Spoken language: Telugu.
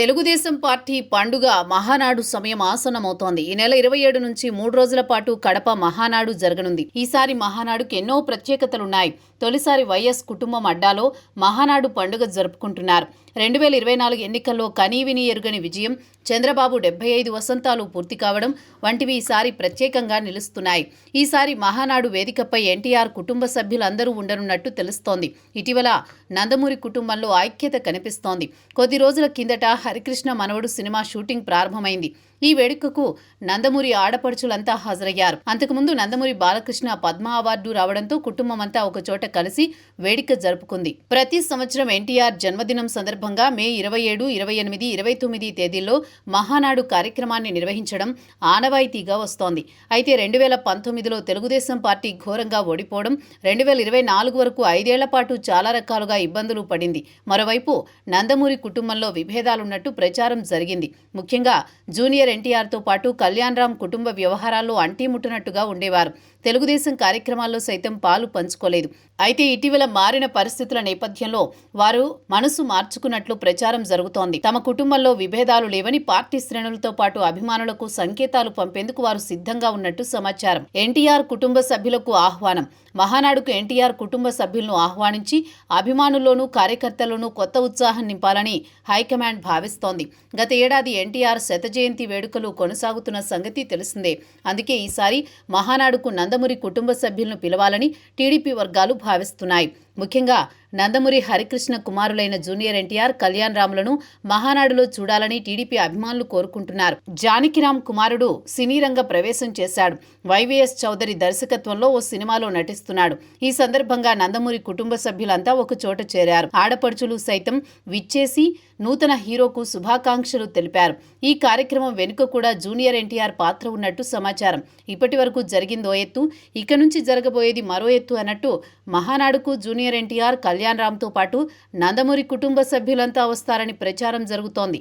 తెలుగుదేశం పార్టీ పండుగ మహానాడు సమయం ఆసన్నమవుతోంది. ఈ నెల 27 నుంచి 3 రోజుల పాటు కడప మహానాడు జరగనుంది. ఈసారి మహానాడుకి ఎన్నో ప్రత్యేకతలున్నాయి. తొలిసారి వైఎస్ కుటుంబం అడ్డాలో మహానాడు పండుగ జరుపుకుంటున్నారు. 2024 ఎన్నికల్లో కనీవిని ఎరుగని విజయం, చంద్రబాబు 75 వసంతాలు పూర్తి కావడం వంటివి ఈసారి ప్రత్యేకంగా నిలుస్తున్నాయి. ఈసారి మహానాడు వేదికపై ఎన్టీఆర్ కుటుంబ సభ్యులందరూ ఉండనున్నట్టు తెలుస్తోంది. ఇటీవల నందమూరి కుటుంబంలో ఐక్యత కనిపిస్తోంది. కొద్ది రోజుల కిందట హరికృష్ణ మనవడు సినిమా షూటింగ్ ప్రారంభమైంది. ఈ వేడుకకు నందమూరి ఆడపడుచులంతా హాజరయ్యారు. అంతకుముందు నందమూరి బాలకృష్ణ పద్మ అవార్డు రావడంతో కుటుంబం అంతా ఒకచోట కలిసి వేడుక జరుపుకుంది. ప్రతి సంవత్సరం ఎన్టీఆర్ జన్మదినం సందర్భంగా మే 27, 28, 29 తేదీల్లో మహానాడు కార్యక్రమాన్ని నిర్వహించడం ఆనవాయితీగా వస్తోంది. అయితే 2019లో తెలుగుదేశం పార్టీ ఘోరంగా ఓడిపోవడం, 2024 వరకు 5 ఏళ్ల పాటు చాలా రకాలుగా ఇబ్బందులు పడింది. మరోవైపు నందమూరి కుటుంబంలో విభేదాలున్నట్టు ప్రచారం జరిగింది. ముఖ్యంగా జూనియర్ ఎన్టీఆర్తో పాటు కళ్యాణ్ రామ్ కుటుంబ వ్యవహారాల్లో అంటీముట్టనట్టుగా ఉండేవారు. తెలుగుదేశం కార్యక్రమాల్లో సైతం పాలు పంచుకోలేదు. అయితే ఇటీవల మారిన పరిస్థితుల నేపథ్యంలో వారు మనసు మార్చుకున్నట్లు ప్రచారం జరుగుతోంది. తమ కుటుంబంలో విభేదాలు లేవని పార్టీ శ్రేణులతో పాటు అభిమానులకు సంకేతాలు పంపేందుకు వారు సిద్ధంగా ఉన్నట్టు సమాచారం. ఎన్టీఆర్ కుటుంబ సభ్యులకు ఆహ్వానం. మహానాడుకు ఎన్టీఆర్ కుటుంబ సభ్యులను ఆహ్వానించి అభిమానుల్లోనూ కార్యకర్తల్లోనూ కొత్త ఉత్సాహం నింపాలని హైకమాండ్ భావిస్తోంది. గత ఏడాది ఎన్టీఆర్ శత జయంతి వేడుకలు కొనసాగుతున్న సంగతి తెలిసిందే. అందుకే ఈసారి మహానాడుకు నందమూరి కుటుంబ సభ్యులను పిలవాలని టీడీపీ వర్గాలు భావిస్తున్నాయి. ముఖ్యంగా నందమూరి హరికృష్ణ కుమారులైన జూనియర్ ఎన్టీఆర్, కళ్యాణ్ రాములను మహానాడులో చూడాలని టీడీపీ అభిమానులు కోరుకుంటున్నారు. జానకిరామ్ కుమారుడు సినీ రంగ ప్రవేశం చేశాడు. వైవీఎస్ చౌదరి దర్శకత్వంలో ఓ సినిమాలో నటిస్తున్నాడు. ఈ సందర్భంగా నందమూరి కుటుంబ సభ్యులంతా ఒక చోట చేరారు. ఆడపడుచులు సైతం విచ్చేసి నూతన హీరోకు శుభాకాంక్షలు తెలిపారు. ఈ కార్యక్రమం వెనుక కూడా జూనియర్ ఎన్టీఆర్ పాత్ర ఉన్నట్టు సమాచారం. ఇప్పటి వరకు జరిగిందో ఎత్తు, ఇక నుంచి జరగబోయేది మరో ఎత్తు అన్నట్టు మహానాడుకు జూనియర్ ఎన్టీఆర్, కళ్యాణ్ రామ్తో పాటు నందమూరి కుటుంబ సభ్యులంతా వస్తారని ప్రచారం జరుగుతోంది.